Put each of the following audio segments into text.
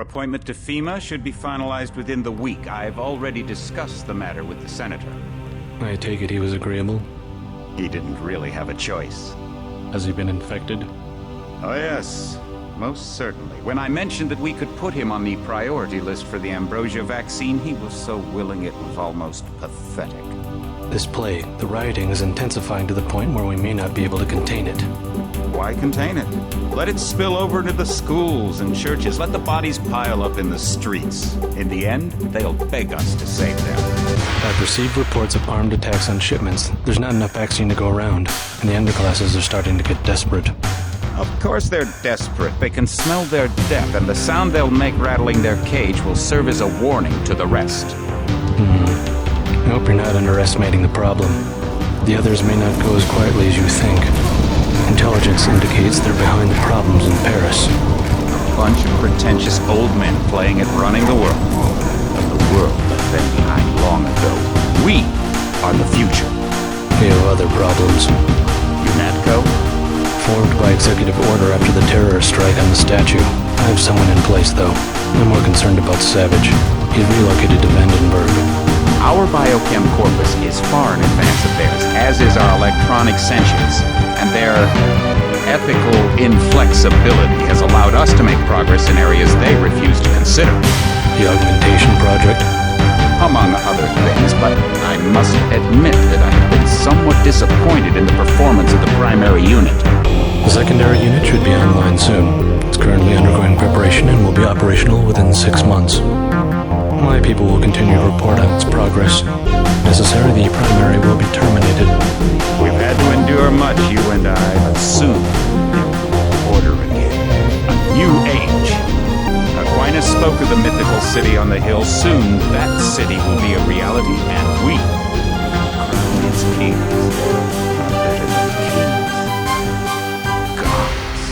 appointment to FEMA should be finalized within the week. I've already discussed the matter with the senator. I take it he was agreeable? He didn't really have a choice. Has he been infected? Oh yes, most certainly. When I mentioned that we could put him on the priority list for the ambrosia vaccine, he was so willing it was almost pathetic. This plague, the rioting is intensifying to the point where we may not be able to contain it. Why contain it? Let it spill over into the schools and churches. Let the bodies pile up in the streets. In the end, they'll beg us to save them. I've received reports of armed attacks on shipments. There's not enough vaccine to go around, and the underclasses are starting to get desperate. Of course they're desperate. They can smell their death, and the sound they'll make rattling their cage will serve as a warning to the rest. I hope you're not underestimating the problem. The others may not go as quietly as you think. Intelligence indicates they're behind the problems in Paris. A bunch of pretentious old men playing at running the world. But the world left them behind long ago. We are the future. We have other problems. Unatco? Formed by executive order after the terrorist strike on the statue. I have someone in place, though. I'm more concerned about Savage. He's relocated to Vandenberg. Our biochem corpus is far in advance of theirs, as is our electronic sentience, and their ethical inflexibility has allowed us to make progress in areas they refuse to consider. The augmentation project? Among other things, but I must admit that I have been somewhat disappointed in the performance of the primary unit. The secondary unit should be online soon. It's currently undergoing preparation and will be operational within 6 months. My people will continue to report on its progress. If necessary, the primary will be terminated. We've had to endure much, you and I, but soon there will be order again. A new age. Aquinas spoke of the mythical city on the hill. Soon that city will be a reality, and we will crown its kings. Not better than kings. Gods.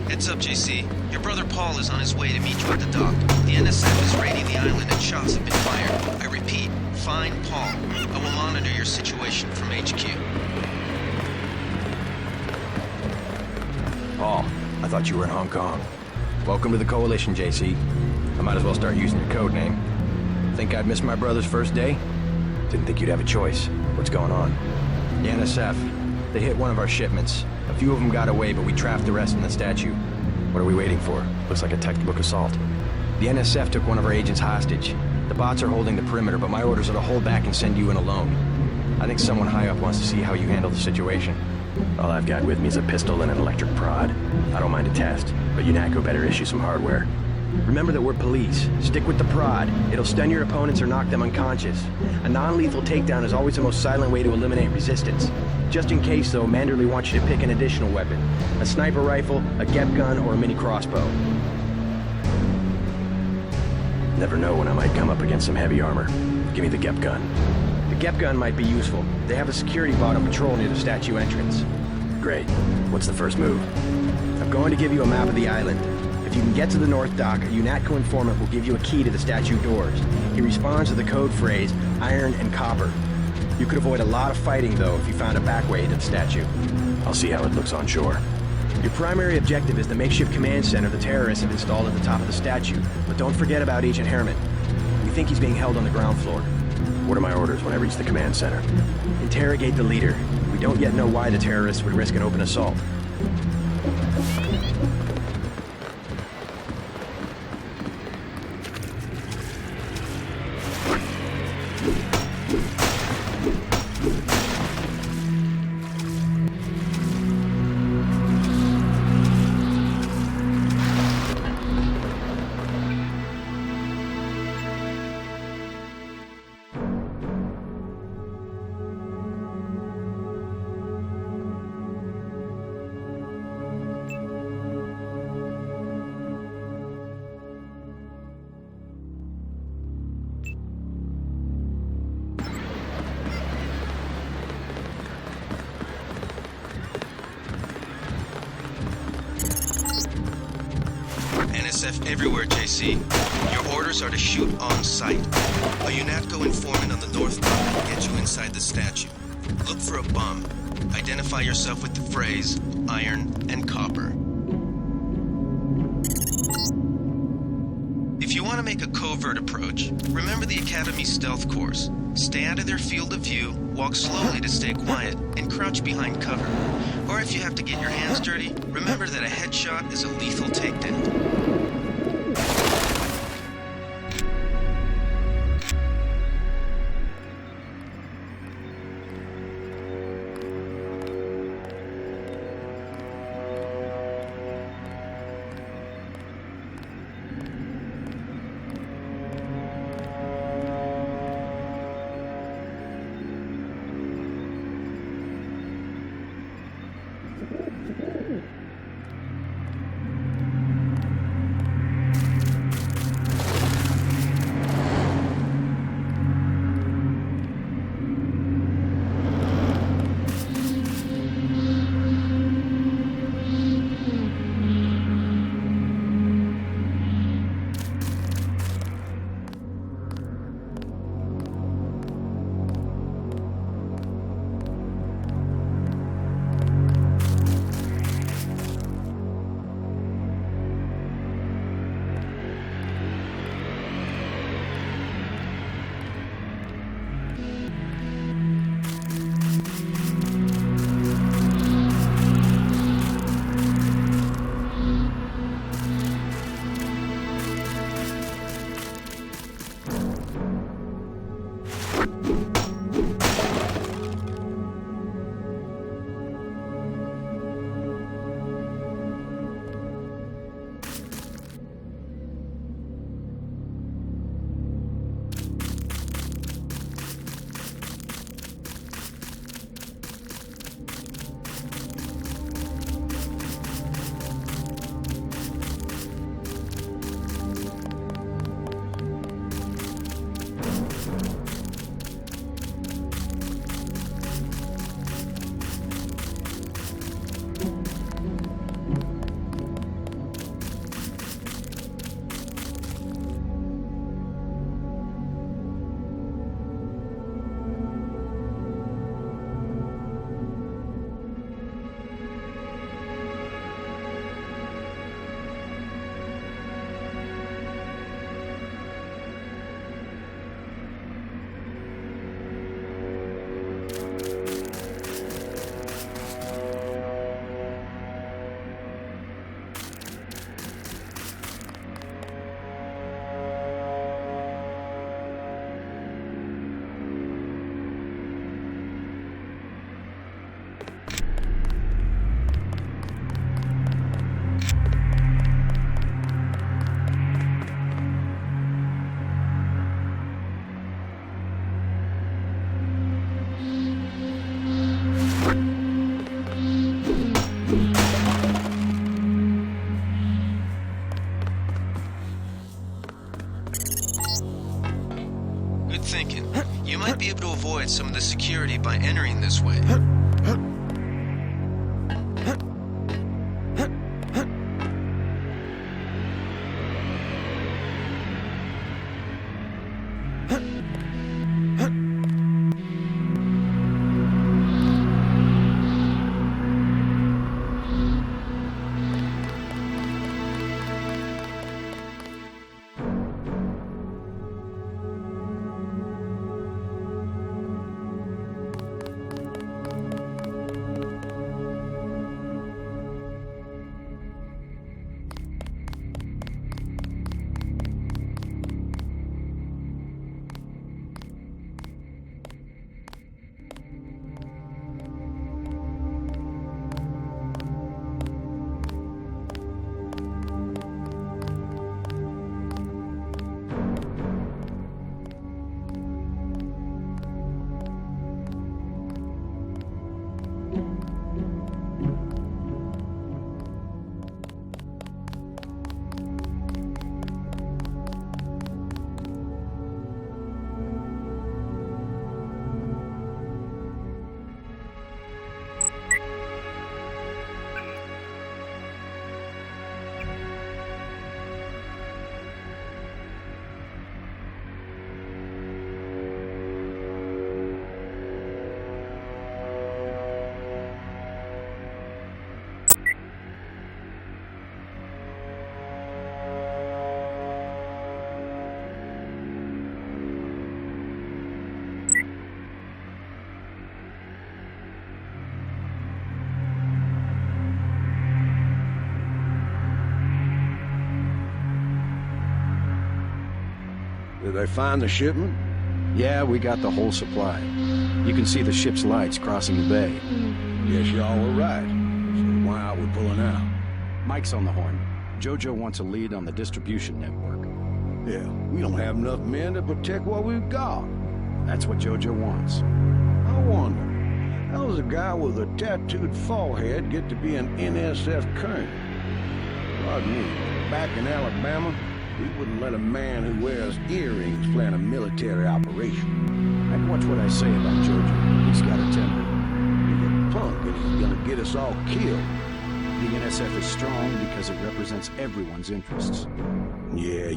Heads up, JC. Your brother Paul is on his way to meet you at the dock. The NSF is raiding the island and shots have been fired. I repeat, find Paul. I will monitor your situation from HQ. Paul, I thought you were in Hong Kong. Welcome to the Coalition, JC. I might as well start using your code name. Think I'd miss my brother's first day? Didn't think you'd have a choice. What's going on? The NSF. They hit one of our shipments. A few of them got away, but we trapped the rest in the statue. What are we waiting for? Looks like a textbook assault. The NSF took one of our agents hostage. The bots are holding the perimeter, but my orders are to hold back and send you in alone. I think someone high up wants to see how you handle the situation. All I've got with me is a pistol and an electric prod. I don't mind a test, but Unatco better issue some hardware. Remember that we're police. Stick with the prod. It'll stun your opponents or knock them unconscious. A non-lethal takedown is always the most silent way to eliminate resistance. Just in case, though, Manderley wants you to pick an additional weapon. A sniper rifle, a GEP gun, or a mini crossbow. Never know when I might come up against some heavy armor. Give me the GEP gun. The GEP gun might be useful. They have a security bot on patrol near the statue entrance. Great. What's the first move? I'm going to give you a map of the island. If you can get to the North Dock, a Unatco informant will give you a key to the statue doors. He responds to the code phrase, iron and copper. You could avoid a lot of fighting, though, if you found a back way to the statue. I'll see how it looks on shore. Your primary objective is the makeshift command center the terrorists have installed at the top of the statue. But don't forget about Agent Herman. We think he's being held on the ground floor. What are my orders when I reach the command center? Interrogate the leader. We don't yet know why the terrorists would risk an open assault. NSF everywhere, JC. Your orders are to shoot on sight. A Unatco informant on the North Dock will get you inside the statue. Look for a bum. Identify yourself with the phrase, iron and copper. If you want to make a covert approach, remember the Academy's stealth course. Stay out of their field of view, walk slowly to stay quiet, and crouch behind cover. Or if you have to get your hands dirty, remember that a headshot is a lethal takedown. You might be able to avoid some of the security by entering this way. Did they find the shipment? Yeah, we got the whole supply. You can see the ship's lights crossing the bay. Guess y'all were right. So why are we pulling out? Mike's on the horn. Jojo wants a lead on the distribution network. Yeah, we don't have enough men to protect what we've got. That's what Jojo wants. I wonder, how does a guy with a tattooed forehead get to be an NSF colonel? Pardon me, back in Alabama, we wouldn't let a man who wears earrings plan a military operation. I'd watch what I say about Jojo. He's got a temper. He's a punk and he's gonna get us all killed. The NSF is strong because it represents everyone's interests. Yeah.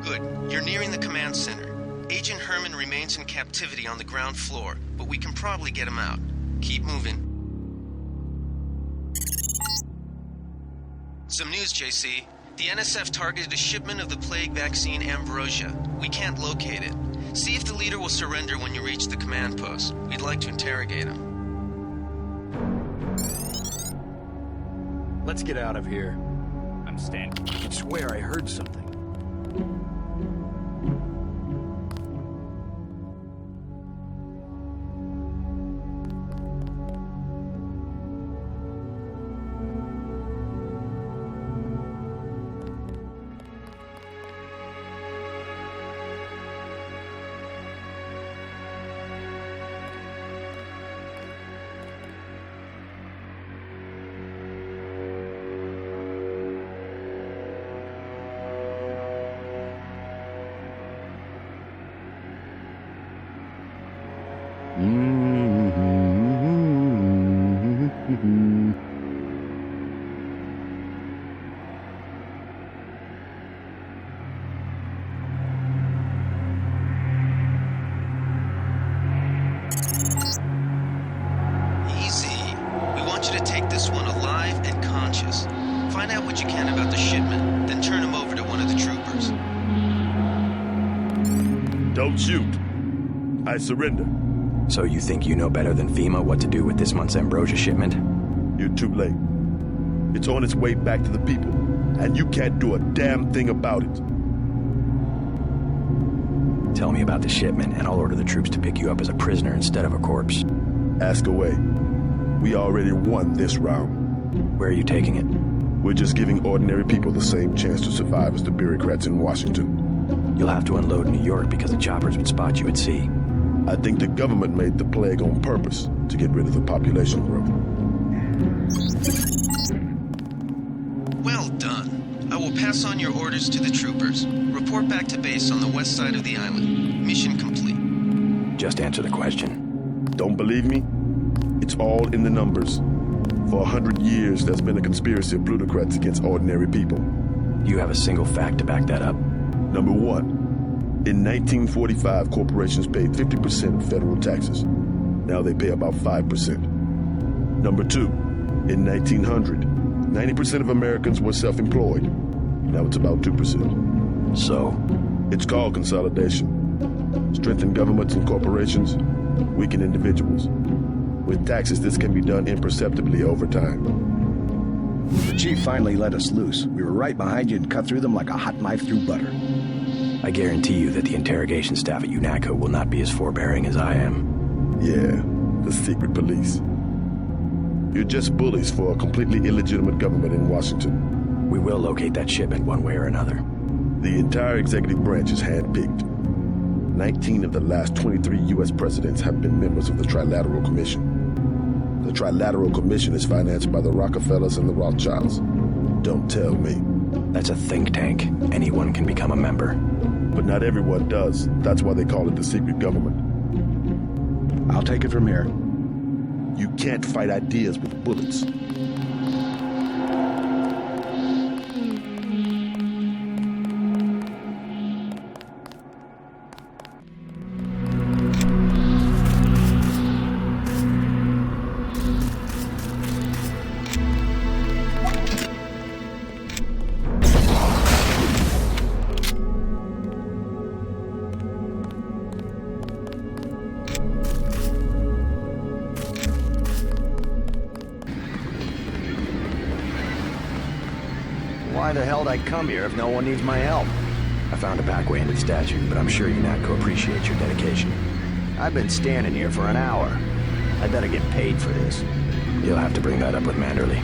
Good. You're nearing the command center. Agent Herman remains in captivity on the ground floor, but we can probably get him out. Keep moving. Some news, JC. The NSF targeted a shipment of the plague vaccine Ambrosia. We can't locate it. See if the leader will surrender when you reach the command post. We'd like to interrogate him. Let's get out of here. I'm standing. I swear I heard something. Easy. We want you to take this one alive and conscious. Find out what you can about the shipment, then turn him over to one of the troopers. Don't shoot. I surrender. So you think you know better than FEMA what to do with this month's Ambrosia shipment? You're too late. It's on its way back to the people, and you can't do a damn thing about it. Tell me about the shipment, and I'll order the troops to pick you up as a prisoner instead of a corpse. Ask away. We already won this round. Where are you taking it? We're just giving ordinary people the same chance to survive as the bureaucrats in Washington. You'll have to unload in New York because the choppers would spot you at sea. I think the government made the plague on purpose to get rid of the population growth. Well done. I will pass on your orders to the troopers. Report back to base on the west side of the island. Mission complete. Just answer the question. Don't believe me? It's all in the numbers. For 100 years, there's been a conspiracy of plutocrats against ordinary people. Do you have a single fact to back that up? Number one, in 1945, corporations paid 50% of federal taxes. Now they pay about 5%. Number two, in 1900, 90% of Americans were self-employed. Now it's about 2%. So? It's called consolidation. Strengthen governments and corporations, weaken individuals. With taxes, this can be done imperceptibly over time. The chief finally let us loose. We were right behind you and cut through them like a hot knife through butter. I guarantee you that the interrogation staff at Unatco will not be as forbearing as I am. Yeah, the secret police. You're just bullies for a completely illegitimate government in Washington. We will locate that shipment one way or another. The entire executive branch is handpicked. 19 of the last 23 U.S. presidents have been members of the Trilateral Commission. The Trilateral Commission is financed by the Rockefellers and the Rothschilds. Don't tell me. That's a think tank. Anyone can become a member. But not everyone does. That's why they call it the secret government. I'll take it from here. You can't fight ideas with bullets. hell'd I come here if no one needs my help? I found a back way into the statue, but I'm sure Unatco appreciates your dedication. I've been standing here for an hour. I better get paid for this. You'll have to bring that up with Manderley.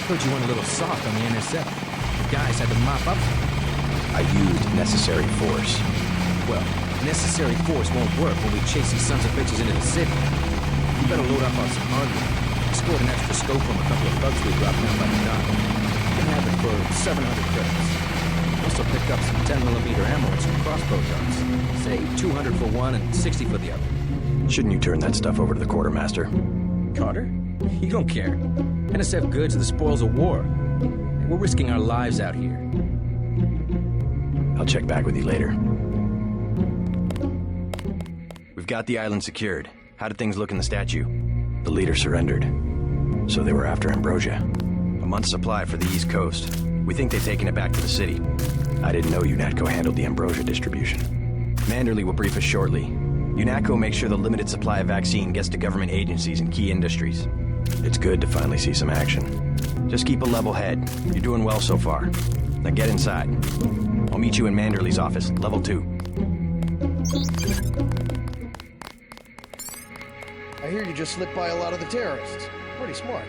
Heard you went a little soft on the intercept. The guys had to mop up. I used necessary force. Well, necessary force won't work when we chase these sons of bitches into the city. You better load up on some hardware. I scored an extra scope from a couple of thugs we dropped down by the dock. You can have it for 700 credits. Also picked up some 10mm ammo and some crossbow darts. Say 200 for one and 60 for the other. Shouldn't you turn that stuff over to the quartermaster? Carter? You don't care. NSF goods are the spoils of war. We're risking our lives out here. I'll check back with you later. We've got the island secured. How did things look in the statue? The leader surrendered. So they were after Ambrosia. A month's supply for the East Coast. We think they've taken it back to the city. I didn't know Unatco handled the Ambrosia distribution. Manderley will brief us shortly. Unatco makes sure the limited supply of vaccine gets to government agencies and key industries. It's good to finally see some action. Just keep a level head. You're doing well so far. Now get inside. I'll meet you in Manderley's office, level 2. I hear you just slipped by a lot of the terrorists. Pretty smart.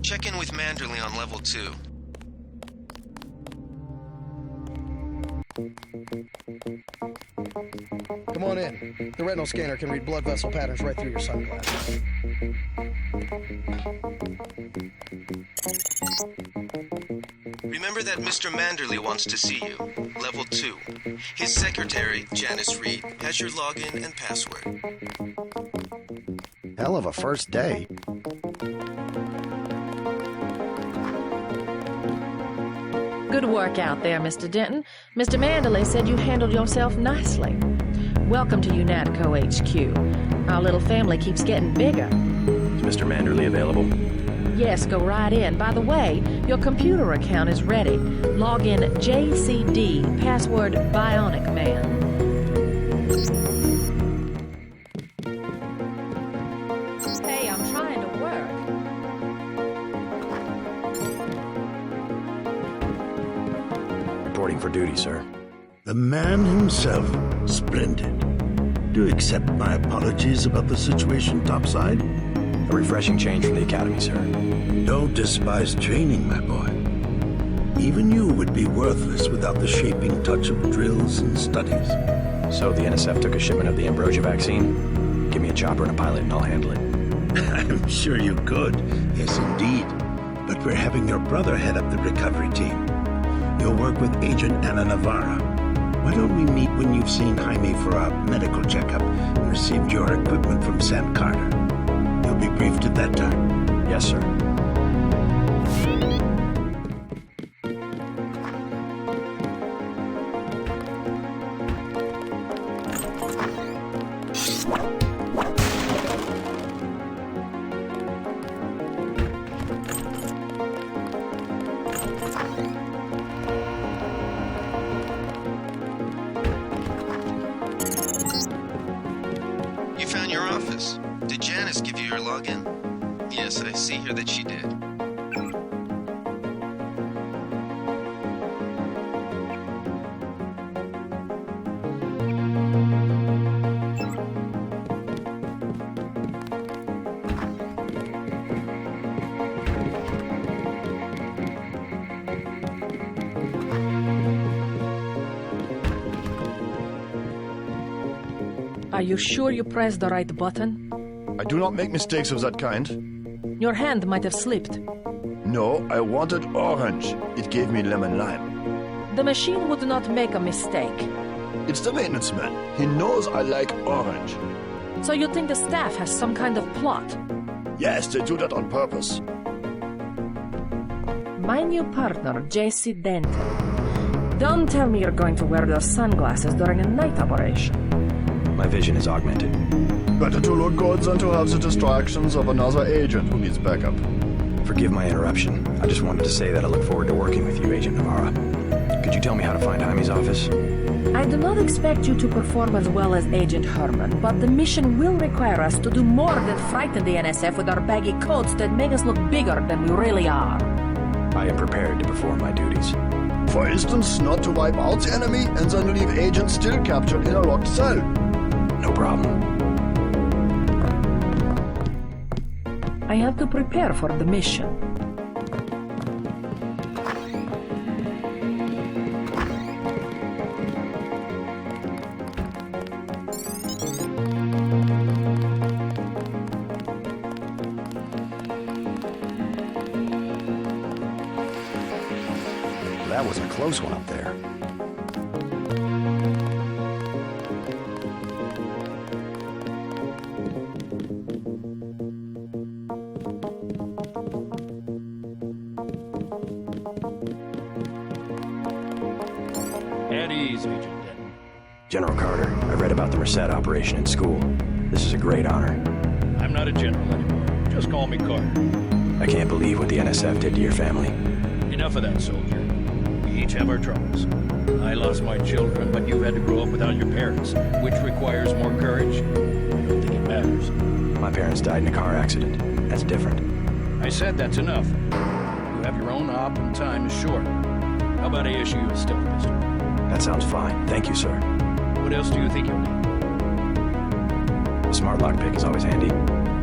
Check in with Manderley on level 2. Come on in. The retinal scanner can read blood vessel patterns right through your sunglasses. Remember that Mr. Manderley wants to see you. Level 2. His secretary, Janice Reed, has your login and password. Hell of a first day. Good work out there, Mr. Denton. Mr. Manderley said you handled yourself nicely. Welcome to Unatco HQ. Our little family keeps getting bigger. Is Mr. Manderley available? Yes, go right in. By the way, your computer account is ready. Log in JCD, password Bionic Man. Hey, I'm trying to work. Reporting for duty, sir. The man himself. Splendid. Do you accept my apologies about the situation topside? A refreshing change from the Academy, sir. Don't despise training, my boy. Even you would be worthless without the shaping touch of drills and studies. So the NSF took a shipment of the Ambrosia vaccine? Give me a chopper and a pilot and I'll handle it. I'm sure you could. Yes, indeed. But we're having your brother head up the recovery team. You'll work with Agent Ana Navarra. Why don't we meet when you've seen Jaime for a medical checkup and received your equipment from Sam Carter? You'll be briefed at that time. Yes, sir. You found your office. Did Janice give you your login? Yes, I see here that she did. Are you sure you pressed the right button? I do not make mistakes of that kind. Your hand might have slipped. No, I wanted orange. It gave me lemon lime. The machine would not make a mistake. It's the maintenance man. He knows I like orange. So you think the staff has some kind of plot? Yes, they do that on purpose. My new partner, J.C. Denton. Don't tell me you're going to wear those sunglasses during a night operation. My vision is augmented. Better to look good than to have the distractions of another agent who needs backup. Forgive my interruption. I just wanted to say that I look forward to working with you, Agent Navarra. Could you tell me how to find Jaime's office? I do not expect you to perform as well as Agent Herman, but the mission will require us to do more than frighten the NSF with our baggy coats that make us look bigger than we really are. I am prepared to perform my duties. For instance, not to wipe out the enemy and then leave agents still captured in a locked cell. No problem. I have to prepare for the mission. That was a close one up there. At ease, Agent Denton. General Carter, I read about the Merced operation in school. This is a great honor. I'm not a general anymore. Just call me Carter. I can't believe what the NSF did to your family. Enough of that, soldier. We each have our troubles. I lost my children, but you had to grow up without your parents, which requires more courage. I don't think it matters. My parents died in a car accident. That's different. I said that's enough. You have your own op and time is short. How about I issue you a still pistol? That sounds fine. Thank you, sir. What else do you think you'll need? A smart lockpick is always handy.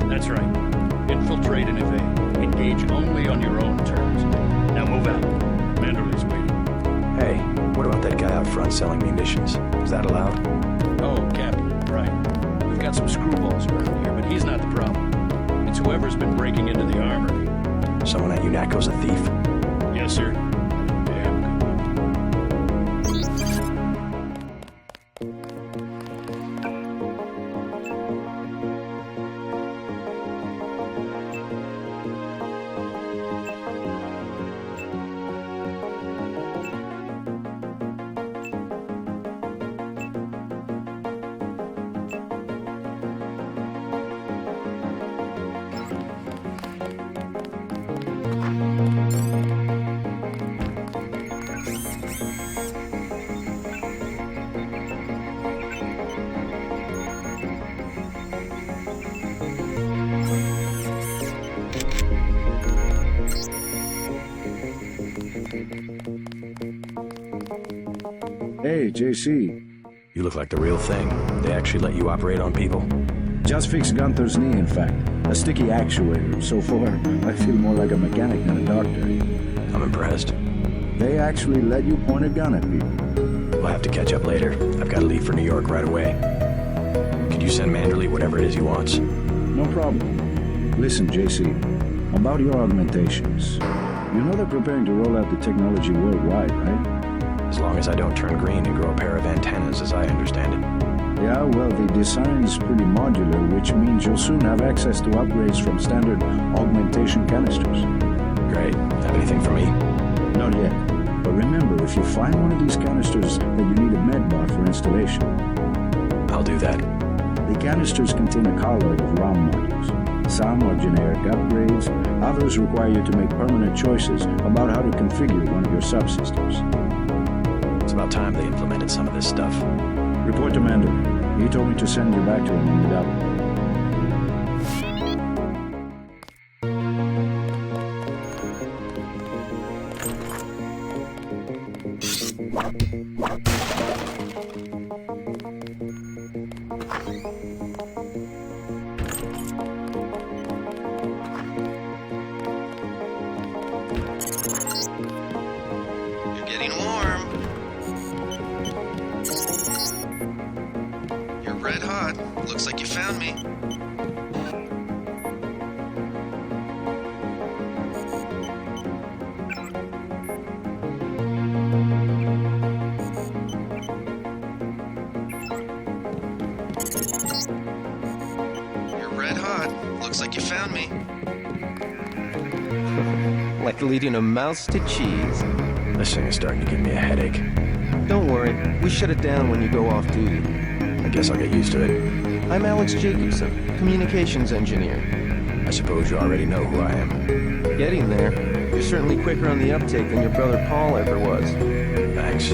That's right. Infiltrate and evade. Engage only on your own terms. Now move out. Manderley's waiting. Hey, what about that guy out front selling munitions? Is that allowed? Oh, Captain, right. We've got some screwballs around here, but he's not the problem. It's whoever's been breaking into the armory. Someone at Unatco's a thief? Yes, sir. Damn good one. Hey, JC. You look like the real thing. They actually let you operate on people? Just fixed Gunther's knee, in fact. A sticky actuator. So far, I feel more like a mechanic than a doctor. I'm impressed. They actually let you point a gun at people. We'll have to catch up later. I've got to leave for New York right away. Could you send Manderley whatever it is he wants? No problem. Listen, JC, about your augmentations. You know they're preparing to roll out the technology worldwide, right? As long as I don't turn green and grow a pair of antennas, as I understand it. Yeah, well, the design's pretty modular, which means you'll soon have access to upgrades from standard augmentation canisters. Great. Have anything for me? Not yet. But remember, if you find one of these canisters, then you need a medbot for installation. I'll do that. The canisters contain a carload of ROM modules. Some are generic upgrades, others require you to make permanent choices about how to configure one of your subsystems. It's about time they implemented some of this stuff. Report to Manderley. He told me to send you back to him in the double. You're getting warm. You're red hot. Looks like you found me. You're red hot. Looks like you found me. Like leading a mouse to cheese. This thing is starting to give me a headache. Don't worry, we shut it down when you go off duty. I guess I'll get used to it. I'm Alex Jacobson, communications engineer. I suppose you already know who I am. Getting there. You're certainly quicker on the uptake than your brother Paul ever was. Thanks.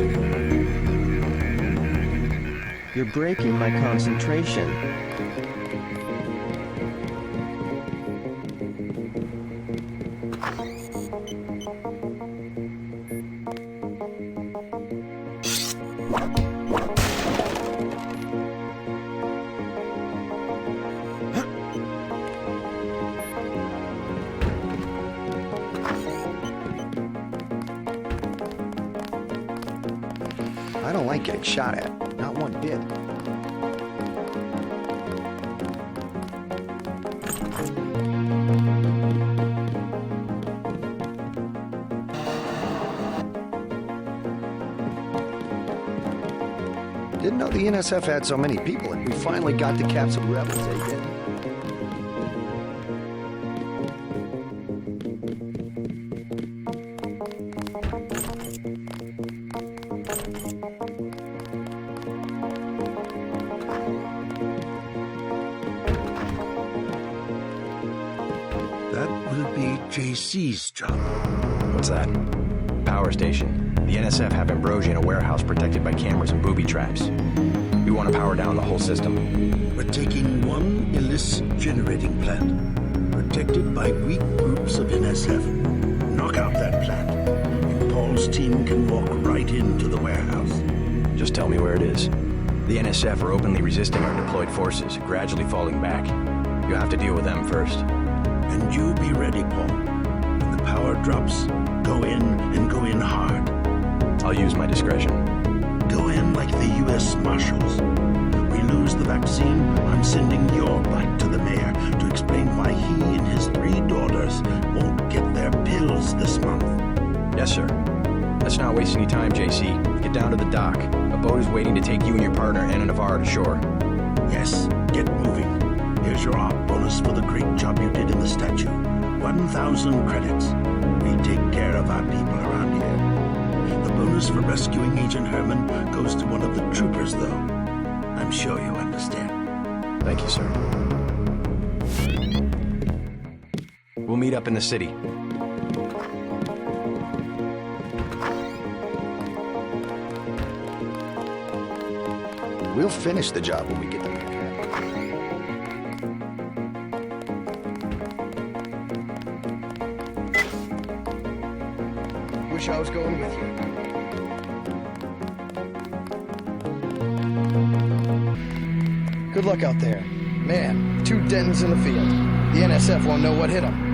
You're breaking my concentration. I don't like getting shot at. Not one bit. Didn't know the NSF had so many people, and we finally got the capsule rebels, eh, kid? That will be JC's job. What's that? Power station. The NSF have Ambrosia in a warehouse protected by cameras and booby traps. We want to power down the whole system. We're taking one illicit generating plant, protected by weak groups of NSF. Knock out that plant, and Paul's team can walk right into the warehouse. Just tell me where it is. The NSF are openly resisting our deployed forces, gradually falling back. You have to deal with them first. And you be ready, Paul. When the power drops, go in and go in hard. I'll use my discretion. Go in like the U.S. Marshals. We lose the vaccine, I'm sending your butt to the mayor to explain why he and his 3 daughters won't get their pills this month. Yes, sir. Let's not waste any time, JC. Get down to the dock. A boat is waiting to take you and your partner, Anna Navarro, to shore. Yes, get moving. Here's your op bonus for the great job you did in the statue. 1,000 credits. We take care of our people around here. The bonus for rescuing Agent Herman goes to one of the troopers, though. I'm sure you understand. Thank you, sir. We'll meet up in the city. We'll finish the job when we get there. Wish I was going with you. Good luck out there. Man, 2 Dentons in the field. The NSF won't know what hit them.